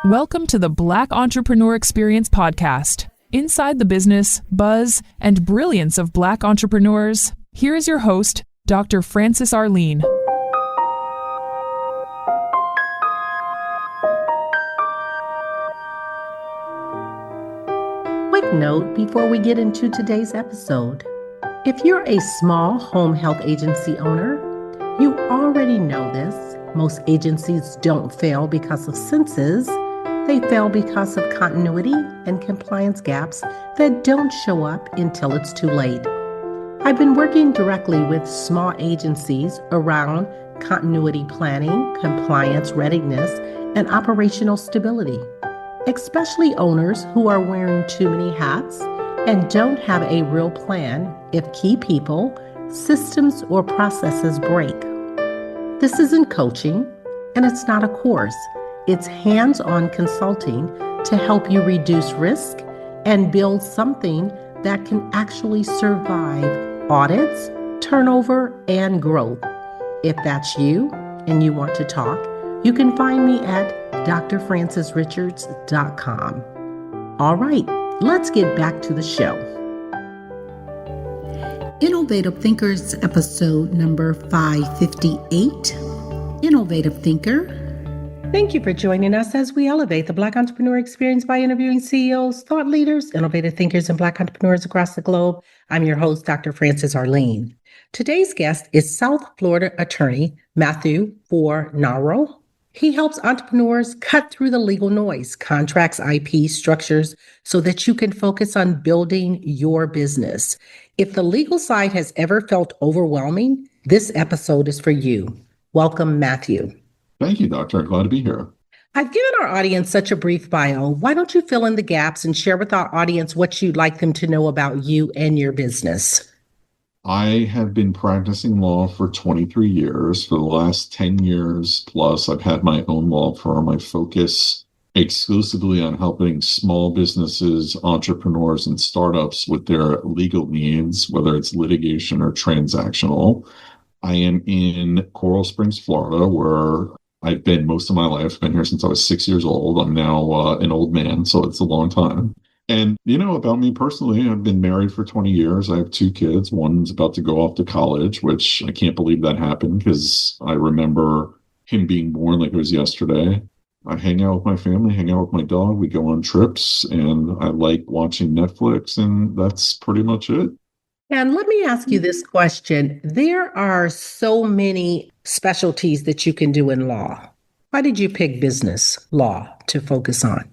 Welcome to the Black Entrepreneur Experience podcast. Inside the business, buzz, and brilliance of Black entrepreneurs, here is your host, Dr. Francis Arlene. Quick note before we get into today's episode. If you're a small home health agency owner, you already know this. Most agencies don't fail because of census. They fail because of continuity and compliance gaps that don't show up until it's too late. I've been working directly with small agencies around continuity planning, compliance readiness, and operational stability, especially owners who are wearing too many hats and don't have a real plan if key people, systems, or processes break. This isn't coaching, and it's not a course. It's hands-on consulting to help you reduce risk and build something that can actually survive audits, turnover, and growth. If that's you and you want to talk, you can find me at drfrancisrichards.com. All right, let's get back to the show. Innovative Thinkers, episode number 558. Innovative Thinker. Thank you for joining us as we elevate the Black entrepreneur experience by interviewing CEOs, thought leaders, innovative thinkers, and Black entrepreneurs across the globe. I'm your host, Dr. Francis Arlene. Today's guest is South Florida attorney Matthew Fornaro. He helps entrepreneurs cut through the legal noise, contracts, IP, structures, so that you can focus on building your business. If the legal side has ever felt overwhelming, this episode is for you. Welcome, Matthew. Thank you, Doctor. Glad to be here. I've given our audience such a brief bio. Why don't you fill in the gaps and share with our audience what you'd like them to know about you and your business? I have been practicing law for 23 years. For the last 10 years plus, I've had my own law firm. I focus exclusively on helping small businesses, entrepreneurs, and startups with their legal needs, whether it's litigation or transactional. I am in Coral Springs, Florida, where I've been most of my life. I've been here since I was 6 years old. I'm now an old man, so it's a long time. And, about me personally, I've been married for 20 years. I have 2 kids. One's about to go off to college, which I can't believe that happened because I remember him being born like it was yesterday. I hang out with my family, hang out with my dog. We go on trips, and I like watching Netflix, and that's pretty much it. And let me ask you this question. There are so many specialties that you can do in law. Why did you pick business law to focus on?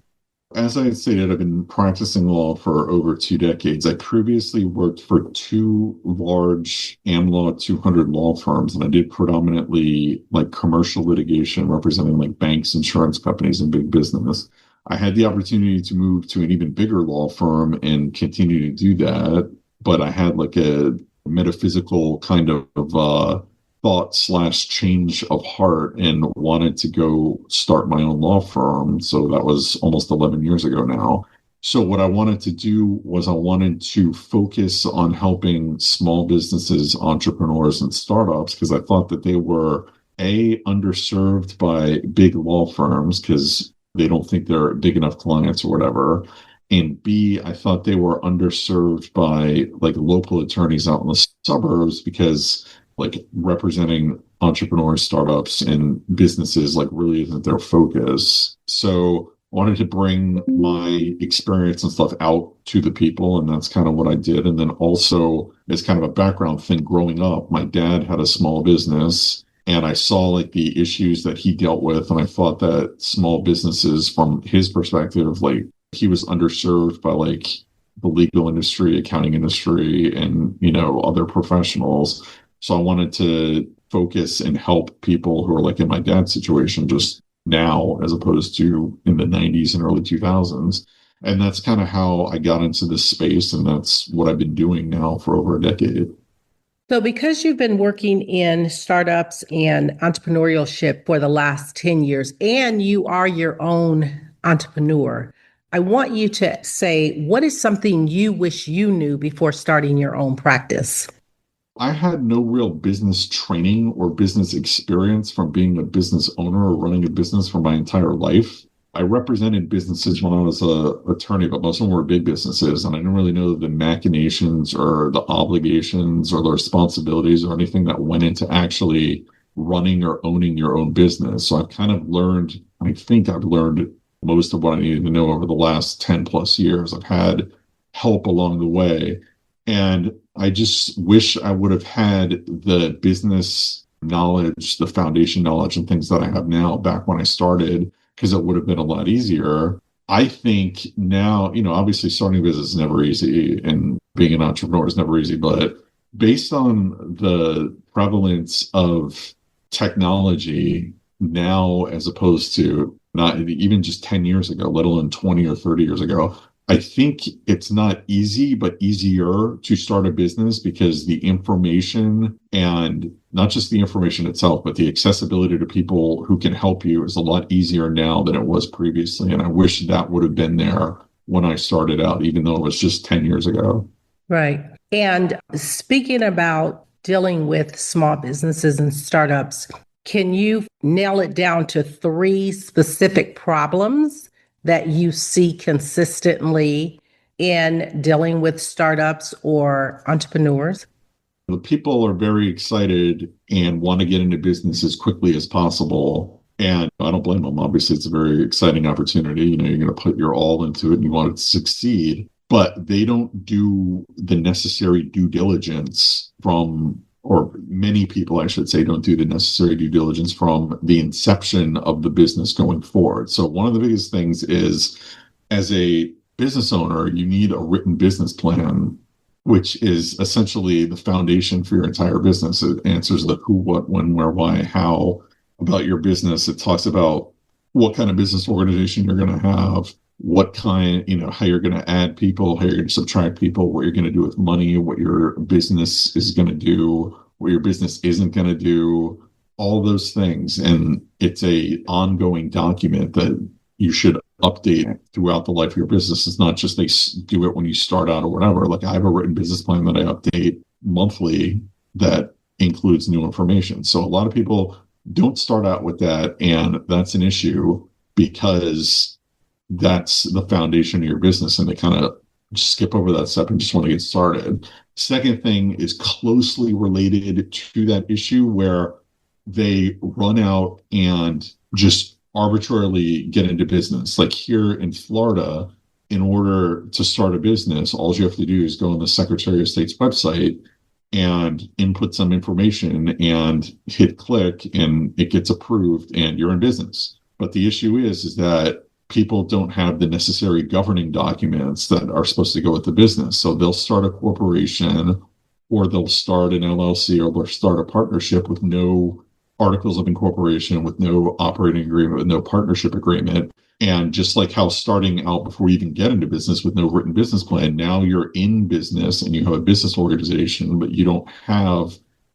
As I had stated, I've been practicing law for over 2 decades. I previously worked for 2 large AmLaw 200 law firms, and I did predominantly like commercial litigation representing like banks, insurance companies, and big business. I had the opportunity to move to an even bigger law firm and continue to do that. But I had like a metaphysical kind of thought/change of heart and wanted to go start my own law firm. So that was almost 11 years ago now. So what I wanted to do was I wanted to focus on helping small businesses, entrepreneurs, and startups because I thought that they were underserved by big law firms because they don't think they're big enough clients or whatever. And B, I thought they were underserved by like local attorneys out in the suburbs because like representing entrepreneurs, startups, and businesses like really isn't their focus. So I wanted to bring my experience and stuff out to the people, and that's kind of what I did. And then also as kind of a background thing, growing up, my dad had a small business and I saw like the issues that he dealt with. And I thought that small businesses from his perspective, like he was underserved by like the legal industry, accounting industry, and, other professionals. So I wanted to focus and help people who are like in my dad's situation just now, as opposed to in the 90s and early 2000s. And that's kind of how I got into this space. And that's what I've been doing now for over a decade. So because you've been working in startups and entrepreneurship for the last 10 years, and you are your own entrepreneur, I want you to say, what is something you wish you knew before starting your own practice? I had no real business training or business experience from being a business owner or running a business for my entire life. I represented businesses when I was a attorney, but most of them were big businesses, and I didn't really know the machinations or the obligations or the responsibilities or anything that went into actually running or owning your own business. So I've kind of learned, I think I've learned most of what I needed to know over the last 10 plus years. I've had help along the way, and I just wish I would have had the business knowledge, the foundation knowledge and things that I have now back when I started, because it would have been a lot easier. I think now, obviously starting a business is never easy and being an entrepreneur is never easy, but based on the prevalence of technology now, as opposed to not even just 10 years ago, let alone 20 or 30 years ago, I think it's not easy, but easier to start a business because the information, and not just the information itself, but the accessibility to people who can help you is a lot easier now than it was previously. And I wish that would have been there when I started out, even though it was just 10 years ago. Right. And speaking about dealing with small businesses and startups, can you nail it down to 3 specific problems that you see consistently in dealing with startups or entrepreneurs? The people are very excited and want to get into business as quickly as possible. And I don't blame them. Obviously, it's a very exciting opportunity. You're going to put your all into it and you want it to succeed, but they don't do the necessary due diligence or many people, I should say, don't do the necessary due diligence from the inception of the business going forward. So one of the biggest things is, as a business owner, you need a written business plan, which is essentially the foundation for your entire business. It answers the who, what, when, where, why, how about your business. It talks about what kind of business organization you're going to have, what kind, how you're going to add people, how you're going to subtract people, what you're going to do with money, what your business is going to do, what your business isn't going to do, all those things. And it's a ongoing document that you should update throughout the life of your business. It's not just they do it when you start out or whatever. Like, I have a written business plan that I update monthly that includes new information. So a lot of people don't start out with that, and that's an issue because that's the foundation of your business, and they kind of skip over that step and just want to get started. Second thing is closely related to that issue, where they run out and just arbitrarily get into business. Like here in Florida, in order to start a business, all you have to do is go on the Secretary of State's website and input some information and hit click, and it gets approved and you're in business. But the issue is that people don't have the necessary governing documents that are supposed to go with the business. So they'll start a corporation, or they'll start an LLC, or they'll start a partnership with no articles of incorporation, with no operating agreement, with no partnership agreement. And just like how starting out before you even get into business with no written business plan, now you're in business and you have a business organization, but you don't have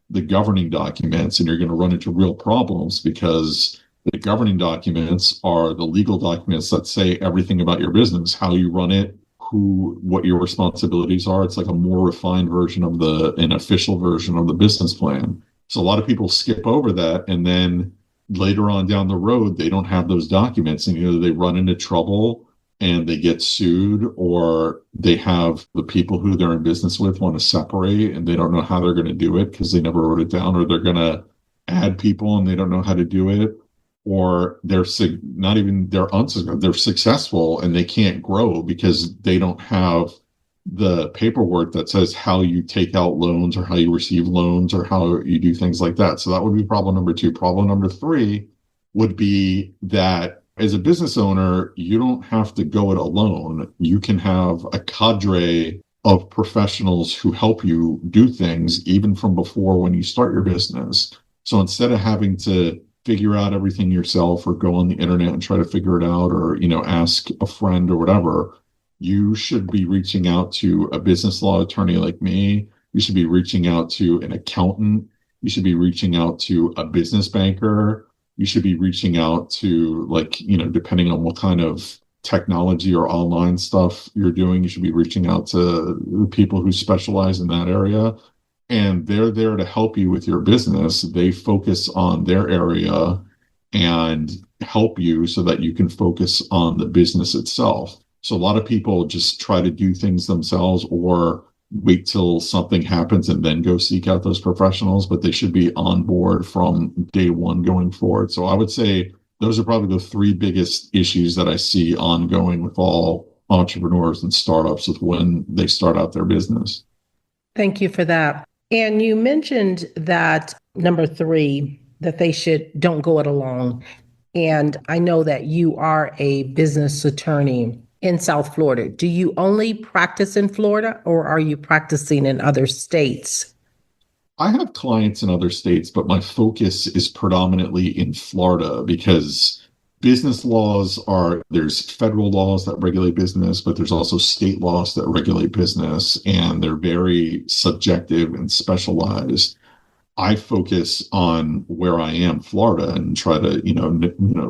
the governing documents, and you're going to run into real problems because the governing documents are the legal documents that say everything about your business, how you run it, what your responsibilities are. It's like a more refined version of an official version of the business plan. So a lot of people skip over that, and then later on down the road, they don't have those documents, and either they run into trouble and they get sued, or they have the people who they're in business with want to separate and they don't know how they're going to do it because they never wrote it down, or they're going to add people and they don't know how to do it. Or they're successful and they can't grow because they don't have the paperwork that says how you take out loans or how you receive loans or how you do things like that. So that would be problem number 2. Problem number 3 would be that as a business owner, you don't have to go it alone. You can have a cadre of professionals who help you do things even from before when you start your business. So instead of having to figure out everything yourself or go on the internet and try to figure it out, or, ask a friend or whatever, you should be reaching out to a business law attorney like me. You should be reaching out to an accountant. You should be reaching out to a business banker. You should be reaching out to, depending on what kind of technology or online stuff you're doing, you should be reaching out to people who specialize in that area. And they're there to help you with your business. They focus on their area, and help you so that you can focus on the business itself. So a lot of people just try to do things themselves or wait till something happens and then go seek out those professionals, but they should be on board from day one going forward. So I would say those are probably the three biggest issues that I see ongoing with all entrepreneurs and startups with when they start out their business. Thank you for that. And you mentioned that number three, that they don't go it alone. And I know that you are a business attorney in South Florida. Do you only practice in Florida or are you practicing in other states? I have clients in other states, but my focus is predominantly in Florida because business laws there's federal laws that regulate business, but there's also state laws that regulate business, and they're very subjective and specialized. I focus on where I am, Florida, and try to,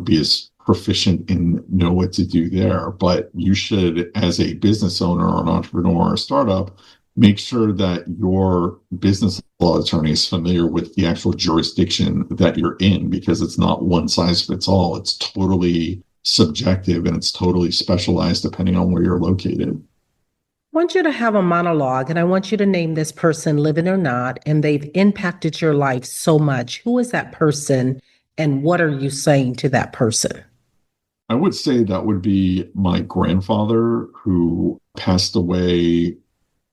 be as proficient and know what to do there. But you should, as a business owner or an entrepreneur or a startup, make sure that your business law attorney is familiar with the actual jurisdiction that you're in, because it's not one size fits all. It's totally subjective and it's totally specialized depending on where you're located. I want you to have a monologue and I want you to name this person, living or not, and they've impacted your life so much. Who is that person and what are you saying to that person? I would say that would be my grandfather, who passed away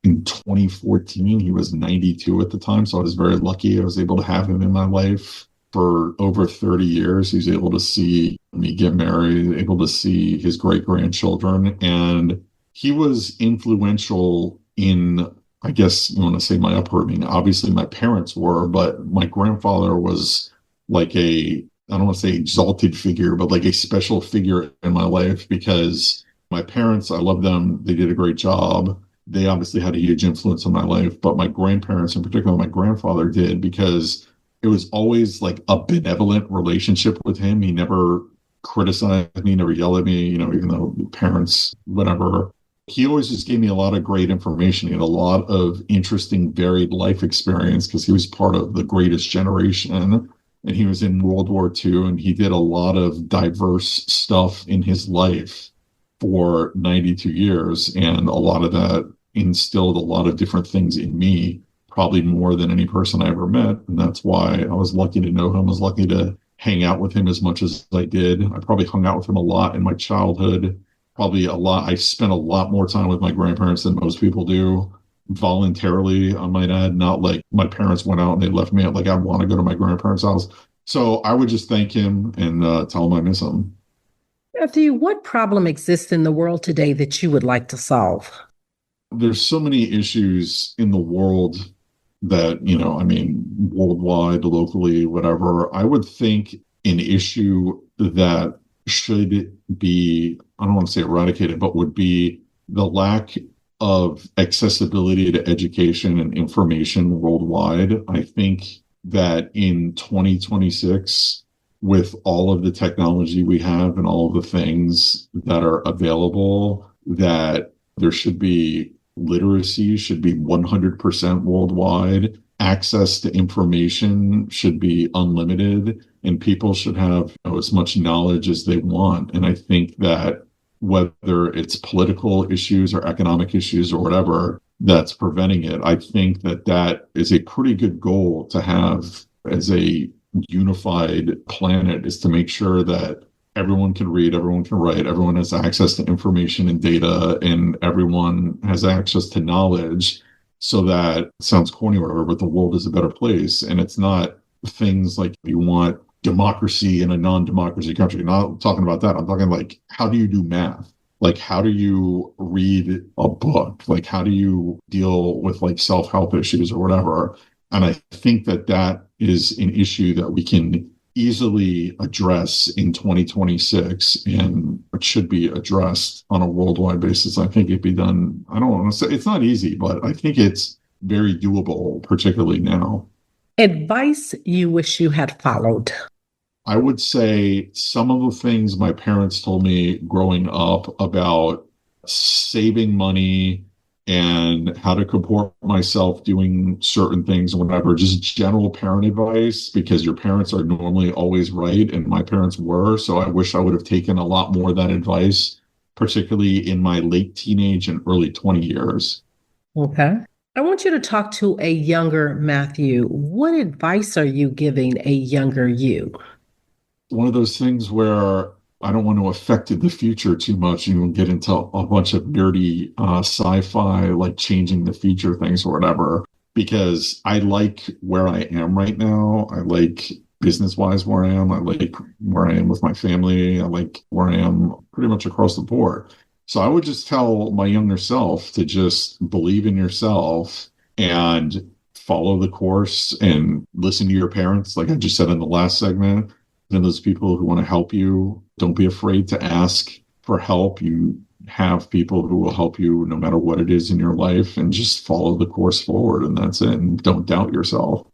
in 2014. He was 92 at the time, so I was very lucky I was able to have him in my life for over 30 years. He was able to see me get married, able to see his great-grandchildren, and he was influential in, I guess you want to say, my upbringing. Obviously, my parents were, but my grandfather was like I don't want to say exalted figure, but like a special figure in my life, because my parents, I love them. They did a great job. They obviously had a huge influence on my life, but my grandparents, in particular, my grandfather did, because it was always like a benevolent relationship with him. He never criticized me, never yelled at me, even though parents, whatever. He always just gave me a lot of great information. He had a lot of interesting, varied life experience because he was part of the greatest generation. And he was in World War II, and he did a lot of diverse stuff in his life for 92 years. And a lot of that instilled a lot of different things in me, probably more than any person I ever met. And that's why I was lucky to know him. I was lucky to hang out with him as much as I did. I probably hung out with him a lot in my childhood. Probably a lot. I spent a lot more time with my grandparents than most people do, voluntarily, I might add. Not like my parents went out and they left me out. Like, I want to go to my grandparents' house. So I would just thank him and tell him I miss him. Matthew, what problem exists in the world today that you would like to solve? There's so many issues in the world that, worldwide, locally, whatever. I would think an issue that should be, I don't want to say eradicated, but would be the lack of accessibility to education and information worldwide. I think that in 2026, with all of the technology we have and all of the things that are available, that there should be literacy should be 100% worldwide. Access to information should be unlimited, and people should have as much knowledge as they want. And I think that whether it's political issues or economic issues or whatever that's preventing it, I think that that is a pretty good goal to have as a unified planet, is to make sure that everyone can read, everyone can write, everyone has access to information and data, and everyone has access to knowledge, so that, it sounds corny or whatever, but the world is a better place. And it's not things like you want democracy in a non-democracy country. Not talking about that. I'm talking like, how do you do math? Like, how do you read a book? Like, how do you deal with like self-help issues or whatever? And I think that that is an issue that we can easily address in 2026, and it should be addressed on a worldwide basis. I think it'd be done. I don't want to say it's not easy, but I think it's very doable, particularly now. Advice you wish you had followed? I would say some of the things my parents told me growing up about saving money and how to comport myself doing certain things, whatever, just general parent advice, because your parents are normally always right. And my parents were. So I wish I would have taken a lot more of that advice, particularly in my late teenage and early 20 years. Okay. I want you to talk to a younger Matthew. What advice are you giving a younger you? One of those things where I don't want to affect the future too much. You will get into a bunch of nerdy sci-fi, like changing the future things or whatever, because I like where I am right now. I like business-wise where I am. I like where I am with my family. I like where I am pretty much across the board. So I would just tell my younger self to just believe in yourself and follow the course and listen to your parents, like I just said in the last segment, and those people who want to help you. Don't be afraid to ask for help. You have people who will help you no matter what it is in your life, and just follow the course forward. And that's it. And don't doubt yourself.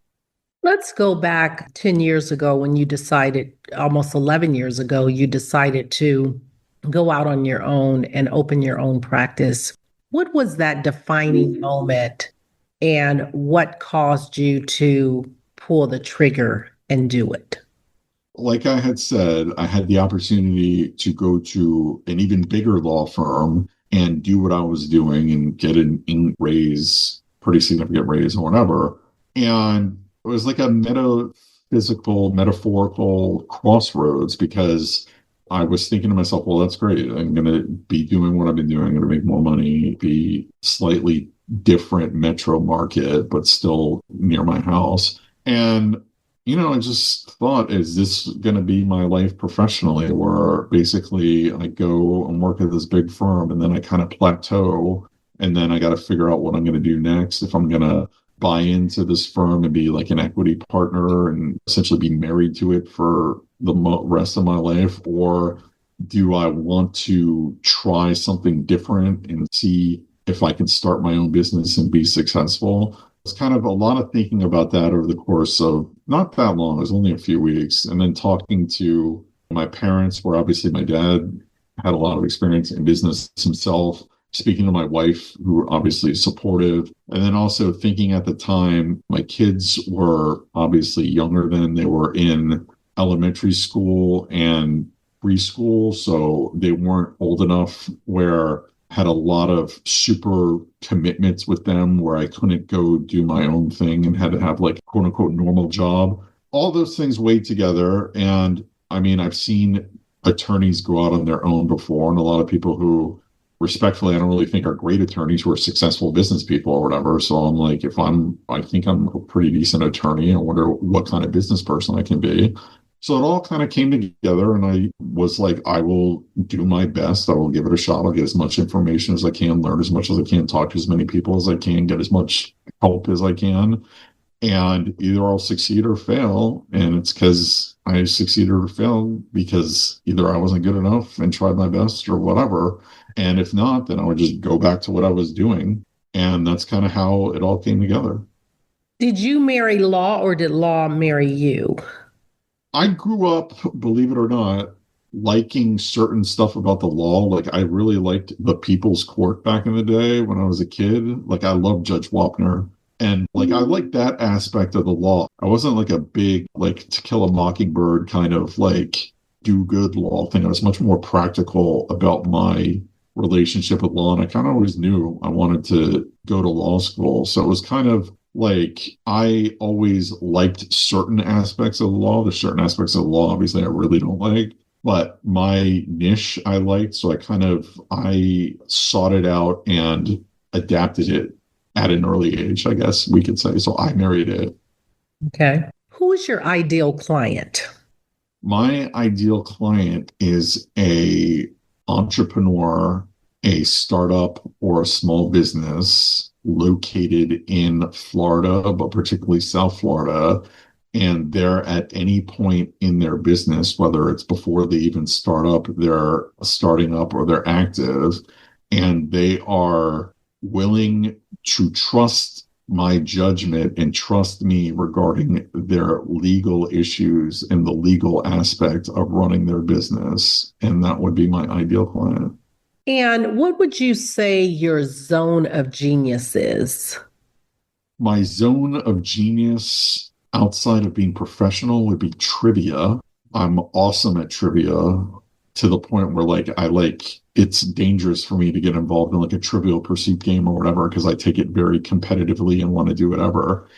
Let's go back 10 years ago when you decided, almost 11 years ago, you decided to go out on your own and open your own practice. What was that defining moment, and what caused you to pull the trigger and do it? Like I had said, I had the opportunity to go to an even bigger law firm and do what I was doing and get an raise, pretty significant raise or whatever. And it was like a metaphysical, metaphorical crossroads, because I was thinking to myself, well, that's great. I'm going to be doing what I've been doing. I'm going to make more money, be slightly different metro market, but still near my house. And I just thought, is this going to be my life professionally, where basically I go and work at this big firm and then I kind of plateau, and then I got to figure out what I'm going to do next, if I'm going to buy into this firm and be like an equity partner and essentially be married to it for the rest of my life, or do I want to try something different and see if I can start my own business and be successful? It's kind of a lot of thinking about that over the course of not that long. It was only a few weeks. And then talking to my parents, where obviously my dad had a lot of experience in business himself, speaking to my wife, who obviously is supportive. And then also thinking at the time, my kids were obviously younger then. They were in elementary school and preschool. So they weren't old enough where had a lot of super commitments with them, where I couldn't go do my own thing and had to have like quote unquote normal job. All those things weighed together. And I mean, I've seen attorneys go out on their own before, and a lot of people who respectfully, I don't really think are great attorneys, who are successful business people or whatever. So I'm like, I think I'm a pretty decent attorney. I wonder what kind of business person I can be. So it all kind of came together, and I was like, I will do my best. I will give it a shot. I'll get as much information as I can, learn as much as I can, talk to as many people as I can, get as much help as I can. And either I'll succeed or fail. And it's because I succeeded or failed because either I wasn't good enough and tried my best or whatever. And if not, then I would just go back to what I was doing. And that's kind of how it all came together. Did you marry law, or did law marry you? I grew up, believe it or not, liking certain stuff about the law. Like I really liked the People's Court back in the day when I was a kid. Like I loved Judge Wapner. And like I liked that aspect of the law. I wasn't like a big like To Kill a Mockingbird kind of like do good law thing. I was much more practical about my relationship with law. And I kind of always knew I wanted to go to law school. So it was kind of like I always liked certain aspects of the law. There's certain aspects of the law, obviously, I really don't like. But my niche I liked. So I sought it out and adapted it at an early age, I guess we could say. So I married it. Okay. Who is your ideal client? My ideal client is a entrepreneur, a startup, or a small business located in Florida, but particularly South Florida. And they're at any point in their business, whether it's before they even start up, they're starting up, or they're active, and they are willing to trust my judgment and trust me regarding their legal issues and the legal aspect of running their business. And that would be my ideal client. And what would you say your zone of genius is? My zone of genius outside of being professional would be trivia. I'm awesome at trivia to the point where it's dangerous for me to get involved in like a Trivial Pursuit game or whatever because I take it very competitively and want to do whatever.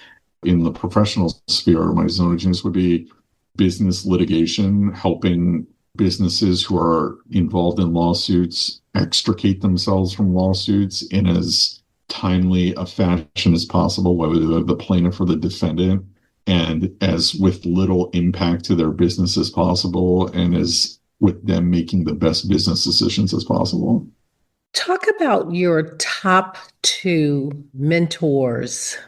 In the professional sphere, my zone of genius would be business litigation, helping businesses who are involved in lawsuits extricate themselves from lawsuits in as timely a fashion as possible, whether they're the plaintiff or the defendant, and as with little impact to their business as possible, and as with them making the best business decisions as possible. Talk about your top two mentors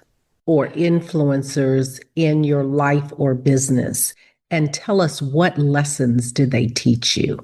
or influencers in your life or business, and tell us what lessons did they teach you?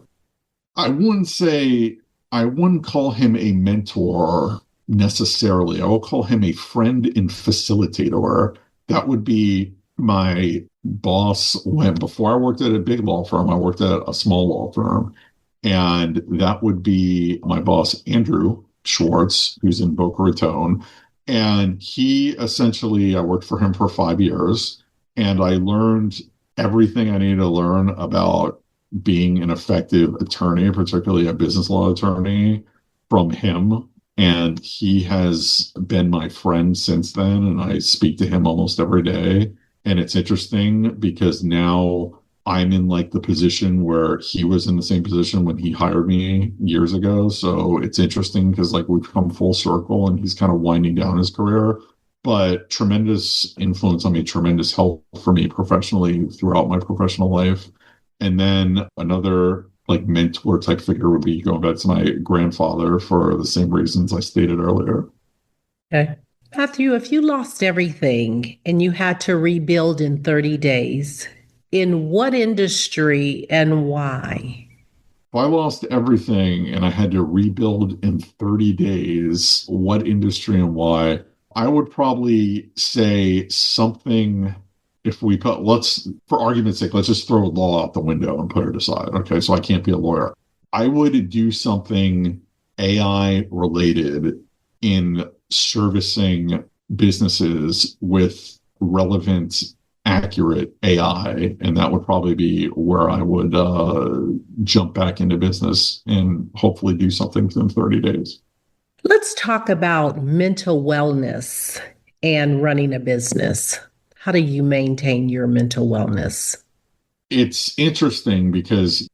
I wouldn't call him a mentor necessarily. I will call him a friend and facilitator. That would be my boss before I worked at a big law firm, I worked at a small law firm. And that would be my boss, Andrew Schwartz, who's in Boca Raton. And I worked for him for 5 years, and I learned everything I needed to learn about being an effective attorney, particularly a business law attorney, from him. And he has been my friend since then, and I speak to him almost every day. And it's interesting because now I'm in like the position where he was in the same position when he hired me years ago. So it's interesting because like we've come full circle and he's kind of winding down his career, but tremendous influence on me, tremendous help for me professionally throughout my professional life. And then another like mentor type figure would be going back to my grandfather for the same reasons I stated earlier. Okay. Matthew, if you lost everything and you had to rebuild in 30 days, in what industry and why? If I lost everything and I had to rebuild in 30 days, what industry and why? I would probably say something. For argument's sake, let's just throw law out the window and put it aside. Okay, so I can't be a lawyer. I would do something AI related in servicing businesses with relevant, accurate AI. And that would probably be where I would jump back into business and hopefully do something within 30 days. Let's talk about mental wellness and running a business. How do you maintain your mental wellness? It's interesting because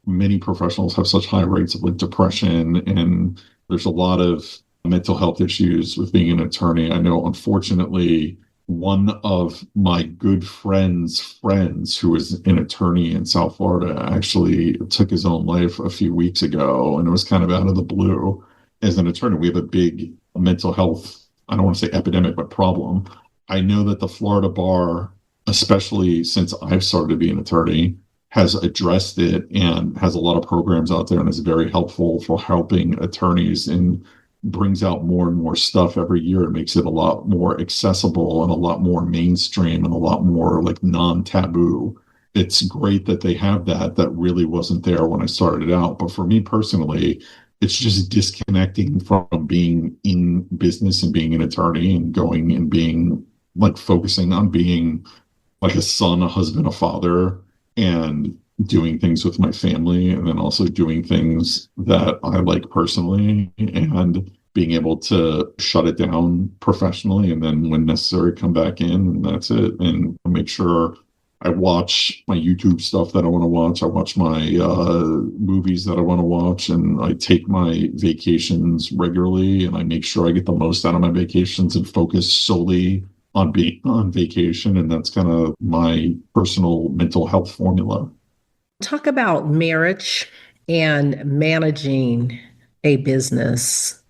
many professionals have such high rates of like depression, and there's a lot of mental health issues with being an attorney. I know, unfortunately, one of my good friends, who is an attorney in South Florida, actually took his own life a few weeks ago, and it was kind of out of the blue. As an attorney, we have a big mental health, I don't want to say epidemic, but problem. I know that the Florida bar, especially since I've started to be an attorney, has addressed it and has a lot of programs out there and is very helpful for helping attorneys and brings out more and more stuff every year. It makes it a lot more accessible and a lot more mainstream and a lot more like non-taboo. It's great that they have that. That really wasn't there when I started out. But for me personally, it's just disconnecting from being in business and being an attorney and going and being like focusing on being like a son, a husband, a father, and doing things with my family, and then also doing things that I like personally, and being able to shut it down professionally, and then when necessary come back in, and that's it. And make sure I watch my YouTube stuff that I want to watch. I watch my movies that I want to watch, and I take my vacations regularly, and I make sure I get the most out of my vacations and focus solely on being on vacation. And that's kind of my personal mental health formula. Talk about marriage and managing a business.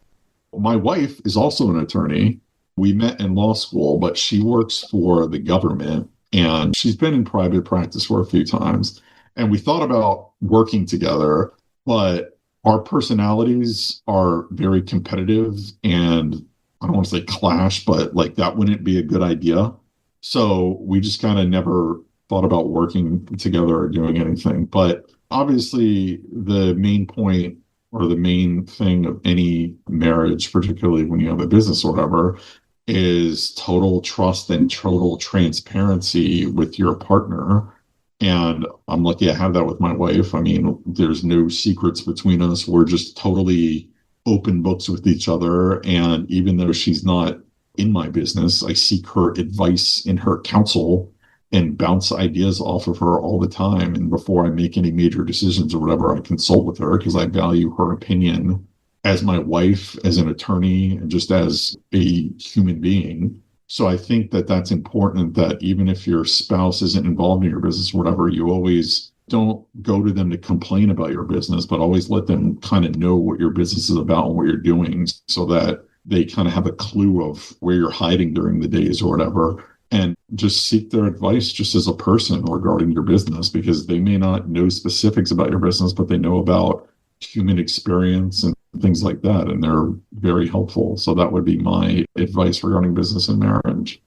My wife is also an attorney. We met in law school, but she works for the government, and she's been in private practice for a few times. And we thought about working together, but our personalities are very competitive, and I don't want to say clash, but like that wouldn't be a good idea. So we just kind of never thought about working together or doing anything. But obviously the main point or the main thing of any marriage, particularly when you have a business or whatever, is total trust and total transparency with your partner. And I'm lucky I have that with my wife. I mean, there's no secrets between us. We're just totally open books with each other. And even though she's not in my business, I seek her advice and her counsel and bounce ideas off of her all the time. And before I make any major decisions or whatever, I consult with her because I value her opinion as my wife, as an attorney, and just as a human being. So I think that that's important, that even if your spouse isn't involved in your business or whatever, you always don't go to them to complain about your business, but always let them kind of know what your business is about and what you're doing so that they kind of have a clue of where you're hiding during the days or whatever. And just seek their advice just as a person regarding your business, because they may not know specifics about your business, but they know about human experience and things like that. And they're very helpful. So that would be my advice regarding business and marriage.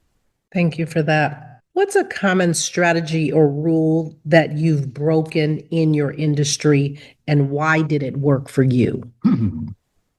Thank you for that. What's a common strategy or rule that you've broken in your industry, and why did it work for you?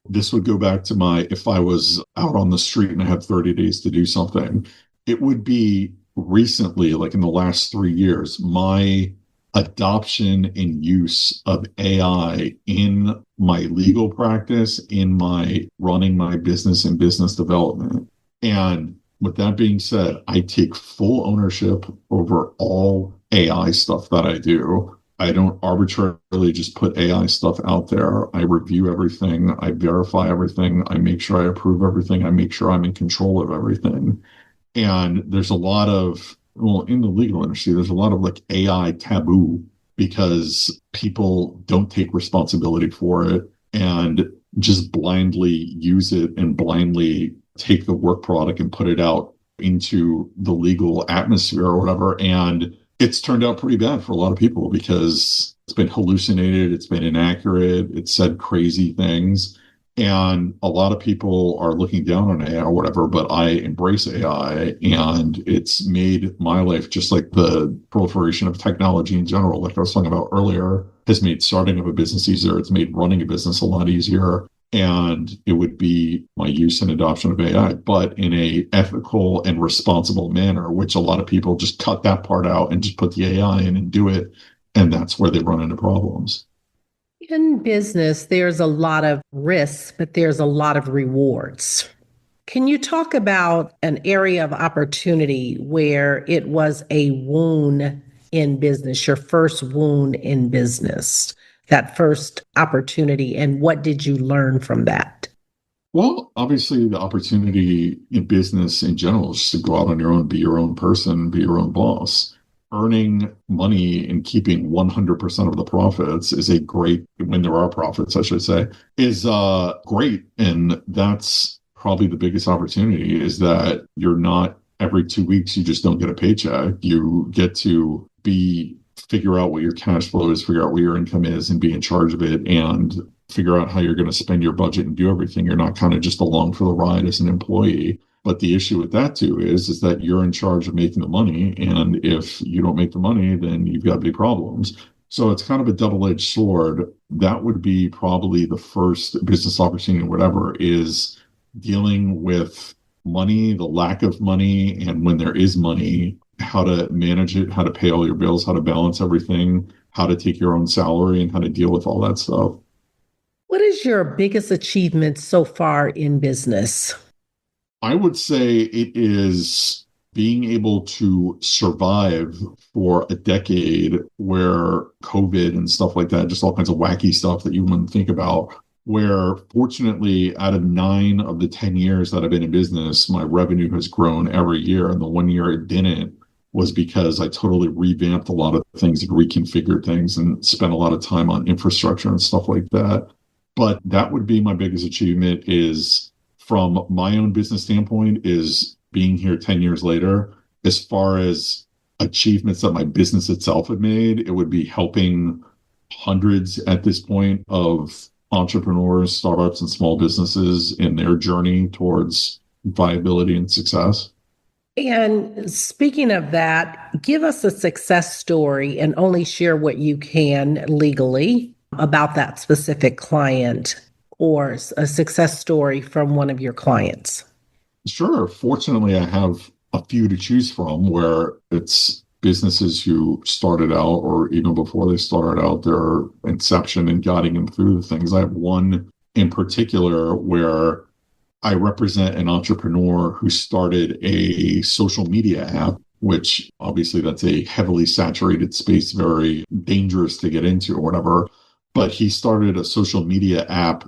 This would go back to if I was out on the street and I had 30 days to do something, it would be recently, like in the last 3 years, my adoption and use of AI in my legal practice, in my running my business and business development. And with that being said, I take full ownership over all AI stuff that I do. I don't arbitrarily just put AI stuff out there. I review everything. I verify everything. I make sure I approve everything. I make sure I'm in control of everything. And there's a lot of, in the legal industry, there's a lot of like AI taboo because people don't take responsibility for it and just blindly use it and blindly take the work product and put it out into the legal atmosphere or whatever. And it's turned out pretty bad for a lot of people because it's been hallucinated, it's been inaccurate, it's said crazy things. And a lot of people are looking down on AI or whatever, but I embrace AI, and it's made my life, just like the proliferation of technology in general, like I was talking about earlier, has made starting of a business easier. It's made running a business a lot easier. And it would be my use and adoption of AI, but in a ethical and responsible manner, which a lot of people just cut that part out and just put the AI in and do it. And that's where they run into problems. In business, there's a lot of risks, but there's a lot of rewards. Can you talk about an area of opportunity where it was a wound in business, your first wound in business, that first opportunity, and what did you learn from that? Well, obviously, the opportunity in business in general is to go out on your own, be your own person, be your own boss. Earning money and keeping 100% of the profits is a great, when there are profits, I should say, is great. And that's probably the biggest opportunity, is that you're not every 2 weeks, you just don't get a paycheck. You get to figure out what your cash flow is, figure out what your income is, and be in charge of it, and figure out how you're going to spend your budget and do everything. You're not kind of just along for the ride as an employee. But the issue with that too is that you're in charge of making the money. And if you don't make the money, then you've got big problems. So it's kind of a double-edged sword. That would be probably the first business opportunity, whatever, is dealing with money, the lack of money, and when there is money, how to manage it, how to pay all your bills, how to balance everything, how to take your own salary, and how to deal with all that stuff. What is your biggest achievement so far in business? I would say it is being able to survive for a decade where COVID and stuff like that, just all kinds of wacky stuff that you wouldn't think about, where fortunately out of 9 of the 10 years that I've been in business, my revenue has grown every year. And the 1 year it didn't was because I totally revamped a lot of things and reconfigured things and spent a lot of time on infrastructure and stuff like that. But that would be my biggest achievement, is from my own business standpoint, is being here 10 years later. As far as achievements that my business itself had made, it would be helping hundreds at this point of entrepreneurs, startups, and small businesses in their journey towards viability and success. And speaking of that, give us a success story and only share what you can legally about that specific client or a success story from one of your clients. Sure. Fortunately, I have a few to choose from where it's businesses who started out, or even before they started out, their inception and guiding them through the things. I have one in particular where I represent an entrepreneur who started a social media app, which obviously that's a heavily saturated space, very dangerous to get into or whatever. But he started a social media app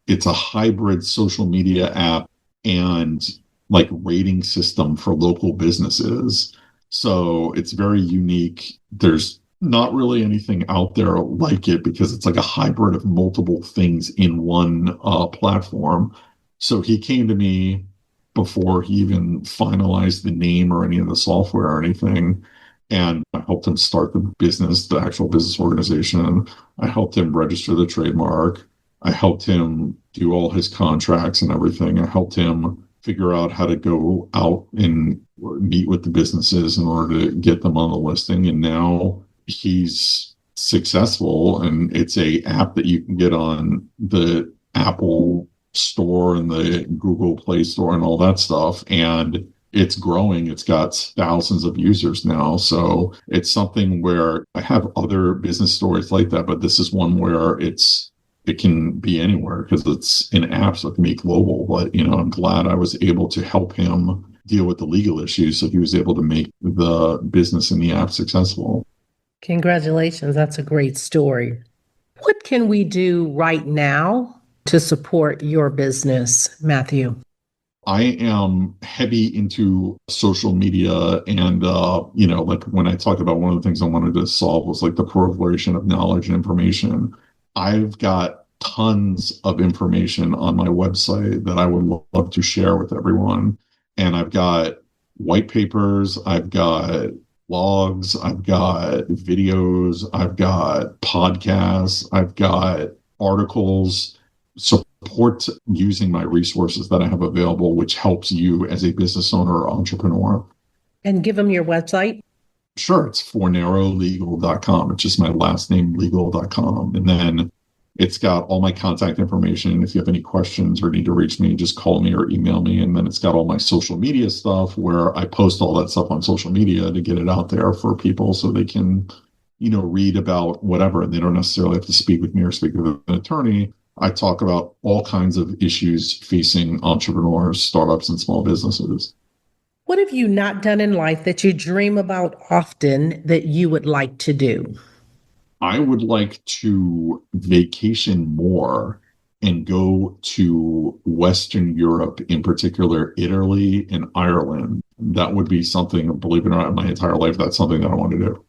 it's a hybrid social media app and like rating system for local businesses. So it's very unique. There's not really anything out there like it because it's like a hybrid of multiple things in one platform. So he came to me before he even finalized the name or any of the software or anything. And I helped him start the business, the actual business organization. I helped him register the trademark. I helped him do all his contracts and everything. I helped him figure out how to go out and meet with the businesses in order to get them on the listing. And now he's successful, and it's a app that you can get on the Apple Store and the Google Play Store and all that stuff. And it's growing. It's got thousands of users now. So it's something where I have other business stories like that, but this is one where it can be anywhere because it's an app, so it can be global. But, I'm glad I was able to help him deal with the legal issues so he was able to make the business and the app successful. Congratulations. That's a great story. What can we do right now to support your business, Matthew? I am heavy into social media and, like when I talk about one of the things I wanted to solve was like the proliferation of knowledge and information. I've got tons of information on my website that I would love to share with everyone. And I've got white papers, I've got blogs, I've got videos, I've got podcasts, I've got articles. Support using my resources that I have available, which helps you as a business owner or entrepreneur. And give them your website. Sure. It's fornarolegal.com. It's just my last name, legal.com. And then it's got all my contact information. If you have any questions or need to reach me, just call me or email me. And then it's got all my social media stuff where I post all that stuff on social media to get it out there for people so they can, read about whatever. And they don't necessarily have to speak with me or speak with an attorney. I talk about all kinds of issues facing entrepreneurs, startups, and small businesses. What have you not done in life that you dream about often that you would like to do? I would like to vacation more and go to Western Europe, in particular, Italy and Ireland. That would be something, believe it or not, in my entire life, that's something that I want to do.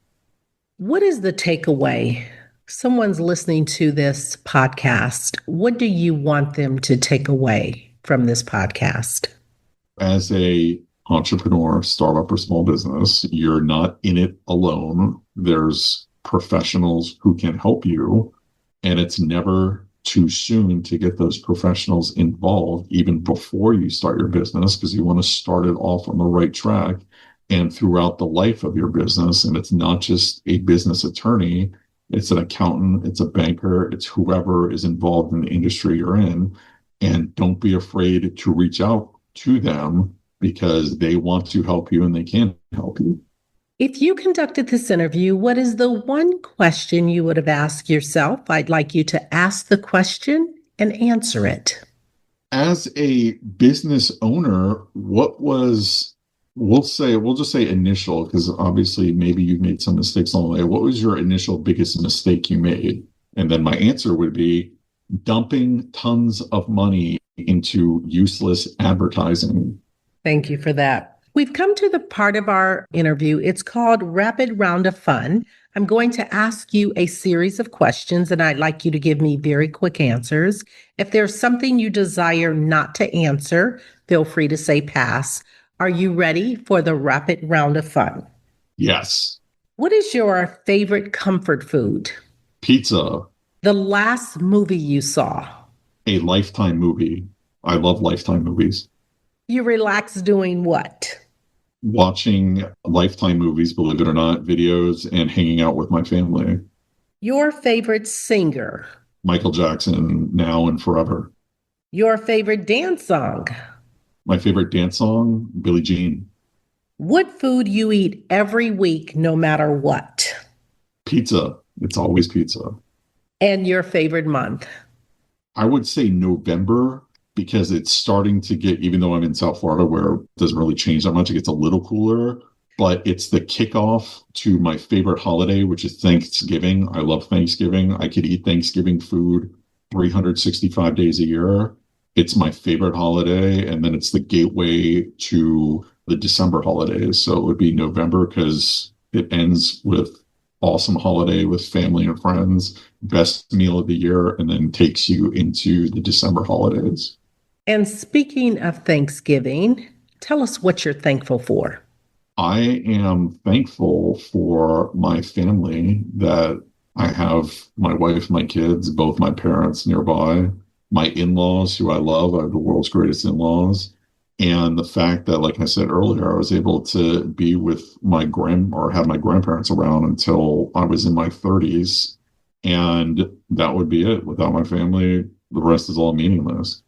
What is the takeaway? Someone's listening to this podcast. What do you want them to take away from this podcast? As a entrepreneur, startup, or small business, you're not in it alone. There's professionals who can help you, and it's never too soon to get those professionals involved even before you start your business, because you want to start it off on the right track and throughout the life of your business. And it's not just a business attorney. It's an accountant, it's a banker, it's whoever is involved in the industry you're in. And don't be afraid to reach out to them because they want to help you and they can help you. If you conducted this interview, what is the one question you would have asked yourself? I'd like you to ask the question and answer it. As a business owner, we'll just say initial, because obviously maybe you've made some mistakes along the way. What was your initial biggest mistake you made? And then my answer would be dumping tons of money into useless advertising. Thank you for that. We've come to the part of our interview. It's called Rapid Round of Fun. I'm going to ask you a series of questions, and I'd like you to give me very quick answers. If there's something you desire not to answer, feel free to say pass. Are you ready for the Rapid Round of Fun? Yes. What is your favorite comfort food? Pizza. The last movie you saw? A Lifetime movie. I love Lifetime movies. You relax doing what? watching Lifetime movies, believe it or not, videos, and hanging out with my family. Your favorite singer? Michael Jackson, now and forever. Your favorite dance song? My favorite dance song, Billie Jean. What food you eat every week, no matter what? Pizza. It's always pizza. And your favorite month? I would say November, because it's starting to get, even though I'm in South Florida where it doesn't really change that much, it gets a little cooler, but it's the kickoff to my favorite holiday, which is Thanksgiving. I love Thanksgiving. I could eat Thanksgiving food 365 days a year. It's my favorite holiday. And then it's the gateway to the December holidays. So it would be November because it ends with awesome holiday with family and friends, best meal of the year, and then takes you into the December holidays. And speaking of Thanksgiving, tell us what you're thankful for. I am thankful for my family, that I have my wife, my kids, both my parents nearby, my in-laws who I love. I have the world's greatest in-laws. And the fact that, like I said earlier, I was able to be with have my grandparents around until I was in my 30s. And that would be it. Without my family, the rest is all meaningless.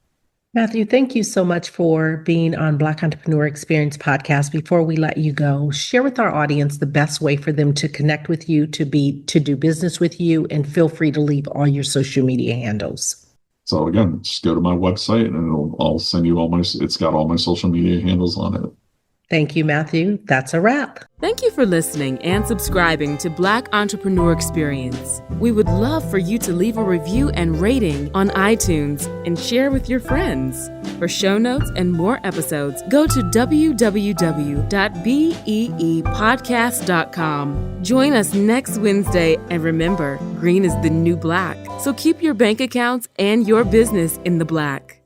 Matthew, thank you so much for being on Black Entrepreneur Experience Podcast. Before we let you go, share with our audience the best way for them to connect with you, to do business with you, and feel free to leave all your social media handles. So again, just go to my website and I'll send you it's got all my social media handles on it. Thank you, Matthew. That's a wrap. Thank you for listening and subscribing to Black Entrepreneur Experience. We would love for you to leave a review and rating on iTunes and share with your friends. For show notes and more episodes, go to www.beepodcast.com. Join us next Wednesday, and remember, green is the new black. So keep your bank accounts and your business in the black.